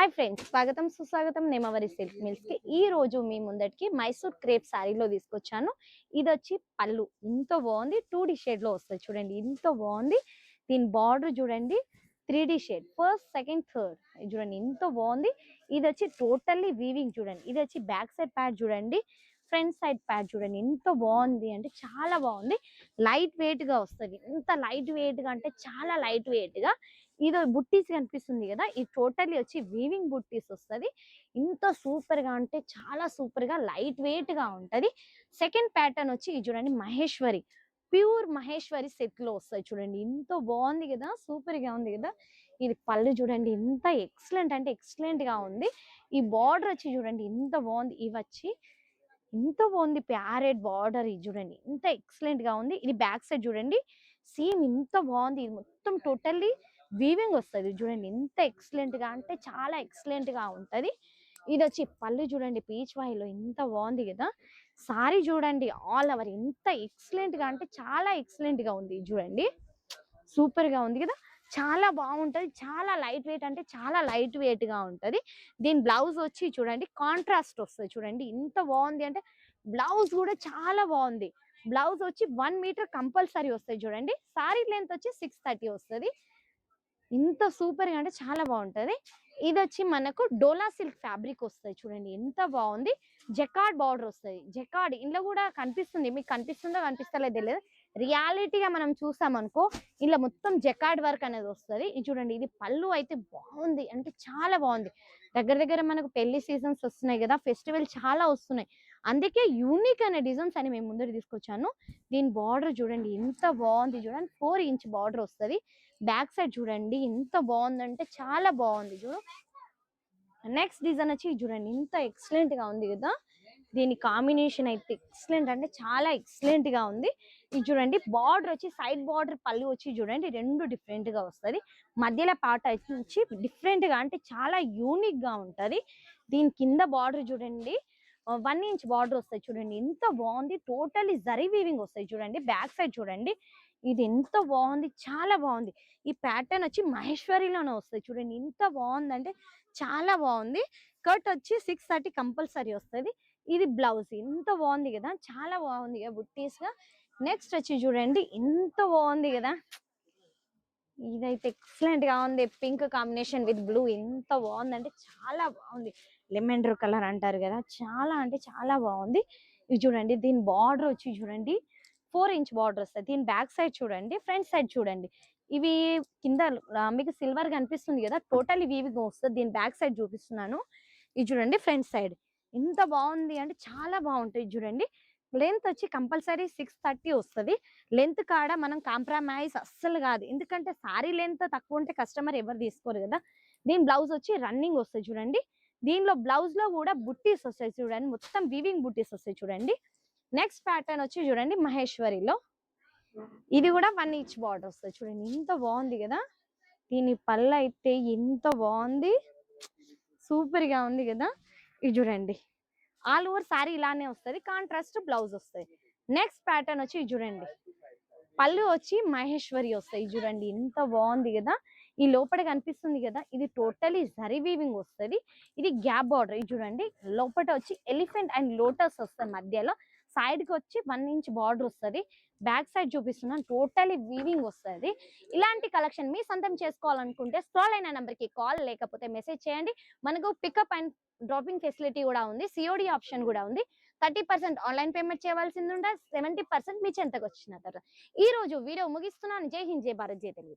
Hi friends, స్వాగతం సుస్వాగతం నేమవరి silk mills కి. ఈ రోజు మీ ముందటికి మైసూర్ క్రేప్ శారీలో తీసుకొచ్చాను. ఇది వచ్చి పళ్ళు ఇంత బాగుంది. 2D షేడ్ లో వస్తుంది చూడండి, ఇంత బాగుంది. దీని బార్డర్ చూడండి, 3D shade, first second third చూడండి, ఇంత బాగుంది. ఇది వచ్చి టోటల్లీ వీవింగ్ చూడండి. ఇది వచ్చి బ్యాక్ సైడ్ ప్యాడ్ చూడండి, ఫ్రంట్ సైడ్ ప్యాడ్ చూడండి, ఎంత బాగుంది అంటే చాలా బాగుంది. లైట్ వెయిట్ గా వస్తుంది. ఇంత లైట్ వెయిట్ గా అంటే చాలా లైట్ వెయిట్ గా. ఇది బుట్టీస్ కనిపిస్తుంది కదా, ఇది టోటల్లీ వచ్చి వీవింగ్ బుట్టీస్ వస్తుంది. ఇంత సూపర్ గా అంటే చాలా సూపర్ గా లైట్ వెయిట్ గా ఉంటది. సెకండ్ ప్యాటర్న్ వచ్చి ఇది చూడండి, మహేశ్వరి, ప్యూర్ మహేశ్వరి సెట్ లో వస్తాయి చూడండి, ఇంత బాగుంది కదా, సూపర్ గా ఉంది కదా. ఇది పళ్ళు చూడండి, ఎంత ఎక్సలెంట్ అంటే ఎక్సలెంట్ గా ఉంది. ఈ బార్డర్ వచ్చి చూడండి ఎంత బాగుంది. ఇవి వచ్చి ఎంత బాగుంది, ప్యారెట్ బార్డర్. ఇది చూడండి ఎంత ఎక్సలెంట్ గా ఉంది. ఇది బ్యాక్ సైడ్ చూడండి, సేమ్ ఇంత బాగుంది. ఇది మొత్తం టోటల్లీ వీవింగ్ వస్తుంది చూడండి, ఎంత ఎక్సలెంట్ గా అంటే చాలా ఎక్సలెంట్ గా ఉంటది. ఇది వచ్చి పళ్ళు చూడండి, పీచ్ వాయిలో ఎంత బాగుంది కదా. సారీ చూడండి, ఆల్ ఓవర్ ఎంత ఎక్సలెంట్ గా అంటే చాలా ఎక్సలెంట్ గా ఉంది. చూడండి సూపర్ గా ఉంది కదా, చాలా బాగుంటది. చాలా లైట్ వెయిట్ అంటే చాలా లైట్ వెయిట్ గా ఉంటది. దీని బ్లౌజ్ వచ్చి చూడండి, కాంట్రాస్ట్ వస్తుంది చూడండి, ఎంత బాగుంది అంటే బ్లౌజ్ కూడా చాలా బాగుంది. బ్లౌజ్ వచ్చి 1 మీటర్ కంపల్సరీ వస్తాయి చూడండి. సారీ లెంత్ వచ్చి 630 వస్తుంది. ఇంత సూపర్ గా అంటే చాలా బాగుంటది. ఇది వచ్చి మనకు డోలా సిల్క్ ఫ్యాబ్రిక్ వస్తుంది చూడండి, ఎంత బాగుంది. జకార్డ్ బార్డర్ వస్తుంది. జకార్డ్ ఇంట్లో కూడా కనిపిస్తుంది, మీకు కనిపిస్తుందో కనిపిస్తలేదు తెలియదు. రియాలిటీగా మనం చూసాం అనుకో, ఇలా మొత్తం జకార్డ్ వర్క్ అనేది వస్తుంది. ఇది చూడండి, ఇది పళ్ళు అయితే బాగుంది అంటే చాలా బాగుంది. దగ్గర దగ్గర మనకు పెళ్లి సీజన్స్ వస్తున్నాయి కదా, ఫెస్టివల్ చాలా వస్తున్నాయి, అందుకే యూనిక్ అనే డిజైన్స్ అని మేము ముందర తీసుకొచ్చాను. దీని బార్డర్ చూడండి ఎంత బాగుంది. చూడండి 4 ఇంచ్ బార్డర్ వస్తుంది. బ్యాక్ సైడ్ చూడండి ఎంత బాగుందంటే చాలా బాగుంది. చూడు నెక్స్ట్ డిజైన్ వచ్చి చూడండి, ఇంత ఎక్సలెంట్ గా ఉంది కదా. దీని కాంబినేషన్ అయితే ఎక్సలెంట్ అంటే చాలా ఎక్సలెంట్ గా ఉంది. ఇది చూడండి, బార్డర్ వచ్చి సైడ్ బార్డర్ పళ్ళు వచ్చి చూడండి రెండు డిఫరెంట్ గా వస్తుంది. మధ్యలో పాట వచ్చి డిఫరెంట్ గా అంటే చాలా యూనిక్ గా ఉంటది. దీని కింద బార్డర్ చూడండి, 1 ఇంచ్ బార్డర్ వస్తాయి చూడండి, ఎంత బాగుంది. టోటల్లీ జరీ వీవింగ్ వస్తాయి చూడండి. బ్యాక్ సైడ్ చూడండి, ఇది ఎంత బాగుంది, చాలా బాగుంది. ఈ ప్యాటర్న్ వచ్చి మహేశ్వరిలోనే వస్తాయి చూడండి, ఎంత బాగుంది అంటే చాలా బాగుంది. కట్ వచ్చి 630 కంపల్సరీ వస్తుంది. ఇది బ్లౌజ్ ఎంత బాగుంది కదా, చాలా బాగుంది కదా బుట్టీస్ గా. నెక్స్ట్ వచ్చి చూడండి, ఎంత బాగుంది కదా. ఇదైతే ఎక్సలెంట్ గా ఉంది. పింక్ కాంబినేషన్ విత్ బ్లూ ఎంత బాగుంది అంటే చాలా బాగుంది. లెమెండర్ కలర్ అంటారు కదా, చాలా అంటే చాలా బాగుంది. ఇది చూడండి, దీని బార్డర్ వచ్చి చూడండి 4 ఇంచ్ బార్డర్ వస్తుంది. దీని బ్యాక్ సైడ్ చూడండి, ఫ్రంట్ సైడ్ చూడండి. ఇవి కింద మీకు సిల్వర్ కనిపిస్తుంది కదా, టోటల్ వీవింగ్ వస్తుంది. దీని బ్యాక్ సైడ్ చూపిస్తున్నాను. ఇది చూడండి ఫ్రంట్ సైడ్ ఎంత బాగుంది అంటే చాలా బాగుంటుంది. చూడండి లెంత్ వచ్చి కంపల్సరీ 630 వస్తుంది. లెంత్ కాడ మనం కాంప్రమైజ్ అస్సలు కాదు, ఎందుకంటే సారీ లెంత్ తక్కువ ఉంటే కస్టమర్ ఎవరు తీసుకోరు కదా. దీని బ్లౌజ్ వచ్చి రన్నింగ్ వస్తుంది చూడండి. దీనిలో బ్లౌజ్ లో కూడా బుట్టీస్ వస్తాయి చూడండి, మొత్తం వీవింగ్ బుట్టీస్ వస్తాయి చూడండి. నెక్స్ట్ ప్యాటర్న్ వచ్చి చూడండి మహేశ్వరిలో, ఇది కూడా 1 ఇంచ్ బార్డర్ వస్తుంది చూడండి, ఎంత బాగుంది కదా. దీని పళ్ళు అయితే ఎంత బాగుంది, సూపర్ గా ఉంది కదా. ఇది చూడండి, ఆల్ ఓవర్ సారీ ఇలానే వస్తుంది, కాంట్రాస్ట్ బ్లౌజ్ వస్తుంది. నెక్స్ట్ ప్యాటర్న్ వచ్చి చూడండి, పళ్ళు వచ్చి మహేశ్వరి వస్తాయి చూడండి, ఎంత బాగుంది కదా. ఈ లోపల కనిపిస్తుంది కదా, ఇది టోటలీ జరీ వీవింగ్ వస్తుంది. ఇది గ్యాప్ బార్డర్. ఇది చూడండి, లోపల వచ్చి ఎలిఫెంట్ అండ్ లోటస్ వస్తుంది మధ్యలో. సైడ్ కి వచ్చి 1 ఇంచ్ బార్డర్ వస్తుంది. బ్యాక్ సైడ్ చూపిస్తున్నాను, టోటలీ వీవింగ్ వస్తుంది. ఇలాంటి కలెక్షన్ మీ సొంతం చేసుకోవాలనుకుంటే స్క్రోల్ అయిన నెంబర్ కి కాల్ లేకపోతే మెసేజ్ చేయండి. మనకు పికప్ అండ్ డ్రాపింగ్ ఫెసిలిటీ కూడా ఉంది, సిఓడి ఆప్షన్ కూడా ఉంది. 30% ఆన్లైన్ పేమెంట్ చేయవలసింది ఉంటే 70% మీ చెంతకు వచ్చిన తర్వాత. ఈ రోజు వీడియో ముగిస్తున్నాను. జై హింద్, జై భారత్, జై తెలుగు.